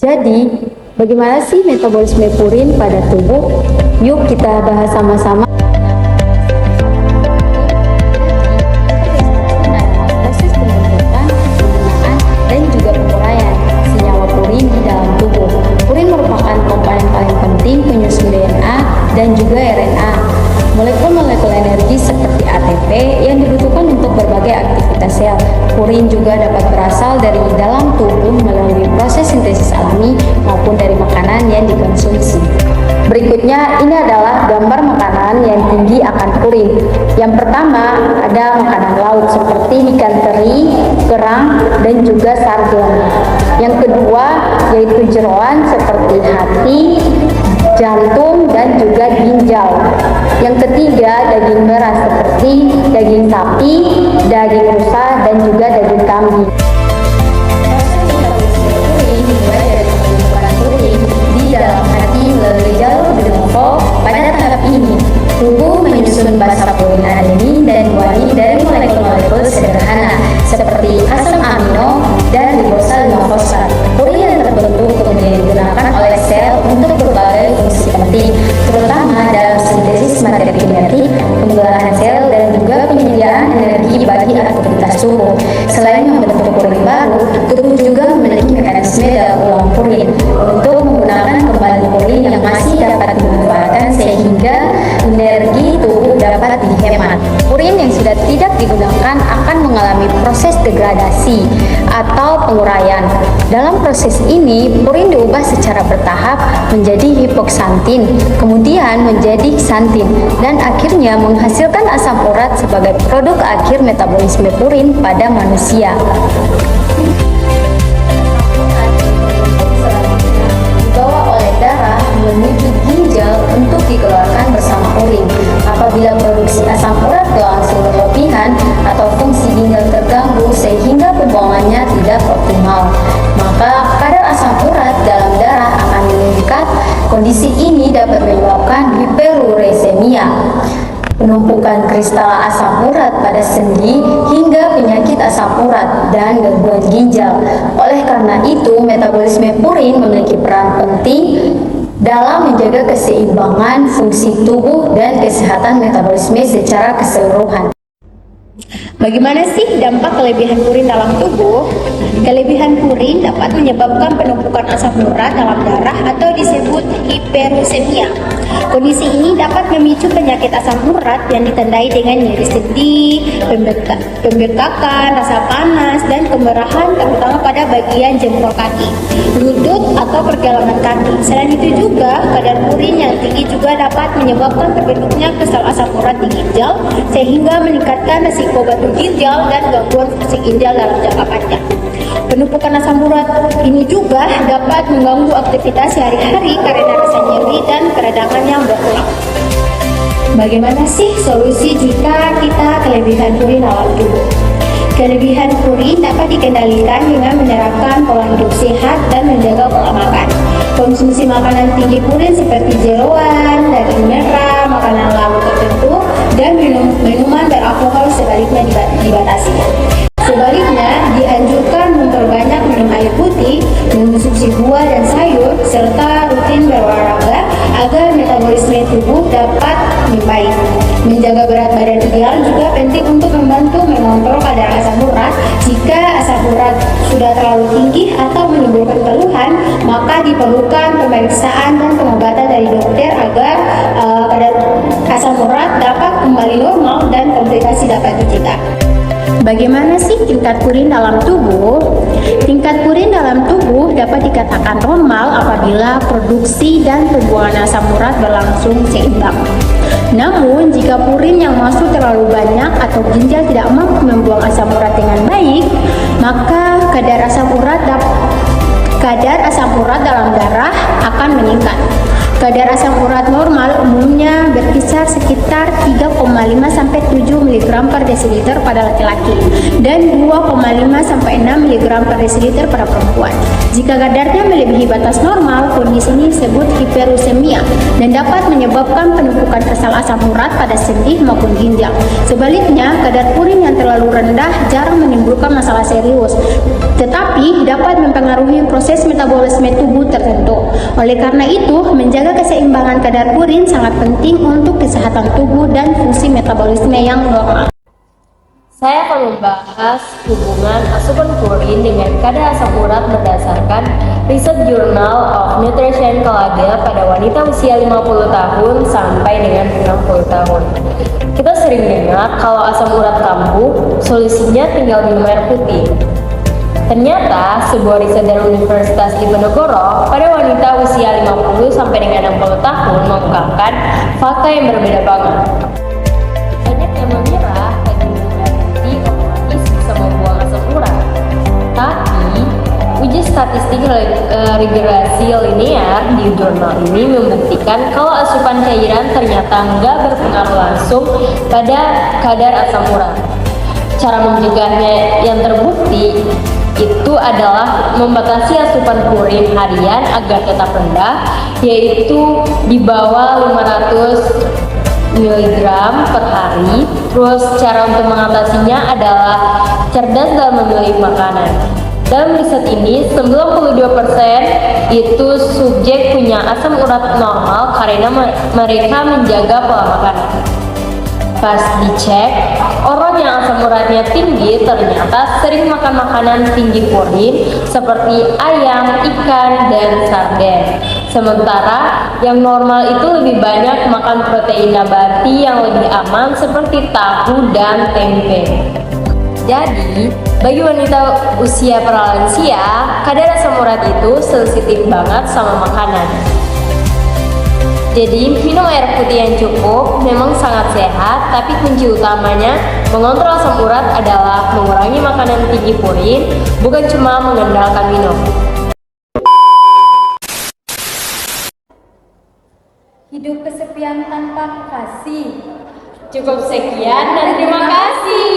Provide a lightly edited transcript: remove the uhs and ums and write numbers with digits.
Jadi, bagaimana sih metabolisme purin pada tubuh? Yuk kita bahas sama-sama. Proses pembentukan, penggunaan, dan juga penguraian senyawa purin di dalam tubuh. Purin merupakan komponen paling penting penyusun DNA dan juga RNA. Molekul-molekul energi seperti ATP yang dibutuhkan untuk berbagai aktivitas sel. Purin juga dapat berasal dari dalam tubuh melalui proses sintesis alami maupun dari makanan yang dikonsumsi. Berikutnya, ini adalah gambar makanan yang tinggi akan purin. Yang pertama, ada makanan laut seperti ikan teri, kerang, dan juga sarden. Yang kedua, yaitu jeroan seperti hati, jantung, dan juga ginjal. Yang ketiga, daging merah seperti daging sapi, daging rusa, dan juga daging kambing. Di dalam hati melalui jalur de novo pada tahap ini, tubuh menyusun basa purin adenin dan guanin dari molekul-molekul sederhana seperti asam amino dan ribosa 5 fosfat. Purin yang terbentuk kemudian digunakan oleh sel untuk berbagai fungsi penting, terutama dalam sintesis materi kinetik, pembelahan sel, dan juga penyediaan energi bagi aktivitas tubuh. Selain membentuk purin baru, tubuh juga memiliki mekanisme daur ulang purin untuk menggunakan kembali purin yang masih dapat dimanfaatkan sehingga energi tubuh dapat dihemat. Purin yang sudah tidak digunakan akan mengalami proses degradasi atau penguraian. Dalam proses ini, purin diubah secara bertahap menjadi hipoksantin, kemudian menjadi xantin, dan akhirnya menghasilkan asam urat sebagai produk akhir metabolisme purin pada manusia. Dibawa oleh darah menuju ginjal untuk dikeluarkan bersama purin. Apabila produksi asam urat berlangsung berlebihan atau fungsi ginjal terganggu sehingga pembuangannya tidak optimal, maka kadar asam urat dalam darah akan meningkat. Kondisi ini dapat menyebabkan hiperuresemia, penumpukan kristal asam urat pada sendi, hingga penyakit asam urat dan gangguan ginjal. Oleh karena itu, metabolisme purin memiliki peran penting dalam menjaga keseimbangan fungsi tubuh dan kesehatan metabolisme secara keseluruhan. Bagaimana sih dampak kelebihan purin dalam tubuh? Kelebihan purin dapat menyebabkan penumpukan asam urat dalam darah atau disebut hiperusemia. Kondisi ini dapat memicu penyakit asam urat yang ditandai dengan nyeri sendi, pembengkakan, rasa panas, dan kemerahan terutama pada bagian jempol kaki, lutut, atau pergelangan kaki. Selain itu juga, kadar purin yang tinggi juga dapat menyebabkan terbentuknya kristal asam urat di ginjal sehingga meningkatkan risiko batu ginjal dan gangguan fungsi ginjal dalam jangka panjang. Penumpukan asam urat ini juga dapat mengganggu aktivitas sehari-hari karena rasa nyeri dan peradangan yang berulang. Bagaimana sih solusi jika kita kelebihan purin dalam tubuh? Kelebihan purin dapat dikendalikan dengan menerapkan pola hidup sehat dan menjaga pola makan. Konsumsi makanan tinggi purin seperti jeroan, daging merah, makanan laut tertentu, dan minuman beralkohol sebaliknya dibatasi. Sebaliknya, dianjurkan memperbanyak minum air putih, mengonsumsi buah dan sayur, serta rutin berolahraga agar metabolisme tubuh dapat membaik. Menjaga berat badan ideal juga penting untuk membantu mengontrol kadar asam urat. Jika asam urat sudah terlalu tinggi atau menimbulkan keluhan, maka diperlukan pemeriksaan dan pengobatan dari dokter agar kadar asam urat dapat kembali normal dan komplikasi dapat dicegah. Bagaimana sih tingkat purin dalam tubuh? Tingkat purin dalam tubuh dapat dikatakan normal apabila produksi dan pembuangan asam urat berlangsung seimbang. Namun, jika purin yang masuk terlalu banyak atau ginjal tidak mampu membuang asam urat dengan baik, maka kadar kadar asam urat dalam darah akan meningkat. Kadar asam urat normal umumnya berkisar sekitar 3,5 sampai 7 mg per desiliter pada laki-laki dan 2,5 sampai 6 mg per desiliter pada perempuan. Jika kadarnya melebihi batas normal, kondisi ini disebut hiperusemia dan dapat menyebabkan penumpukan kristal asam urat pada sendi maupun ginjal. Sebaliknya, kadar urin yang terlalu rendah jarang menimbulkan masalah serius, tetapi dapat mempengaruhi proses metabolisme tubuh tertentu. Oleh karena itu, menjaga keseimbangan kadar urin sangat penting untuk kesehatan tubuh dan fungsi metabolisme yang normal. Saya akan membahas hubungan asupan purin dengan kadar asam urat berdasarkan riset Journal of Nutrition Canada pada wanita usia 50 tahun sampai dengan 60 tahun. Kita sering dengar kalau asam urat kambuh, solusinya tinggal minum air putih. Ternyata, sebuah riset dari Universitas Diponegoro pada wanita usia 50 sampai dengan 60 tahun mengungkapkan fakta yang berbeda banget. Banyak yang mengira lagi minum air putih otomatis bisa membuang asam urat. Tapi, uji statistik regresi linear di jurnal ini membuktikan kalau asupan cairan ternyata nggak berpengaruh langsung pada kadar asam urat. Cara mencegahnya yang terbukti itu adalah membatasi asupan purin harian agar tetap rendah, yaitu di bawah 500 mg per hari. Terus cara untuk mengatasinya adalah cerdas dalam memilih makanan. Dalam riset ini, 92% itu subjek punya asam urat normal karena mereka menjaga pola makan. Pas dicek, orang yang asam uratnya tinggi ternyata sering makan makanan tinggi purin seperti ayam, ikan, dan sarden. Sementara yang normal itu lebih banyak makan protein nabati yang lebih aman seperti tahu dan tempe. Jadi, bagi wanita usia pralansia, kadar asam urat itu sensitif banget sama makanan. Jadi, minum air putih yang cukup memang sangat sehat, tapi kunci utamanya mengontrol asam urat adalah mengurangi makanan tinggi purin, bukan cuma mengandalkan minum. Hidup kesepian tanpa kasih. Cukup sekian dan terima kasih.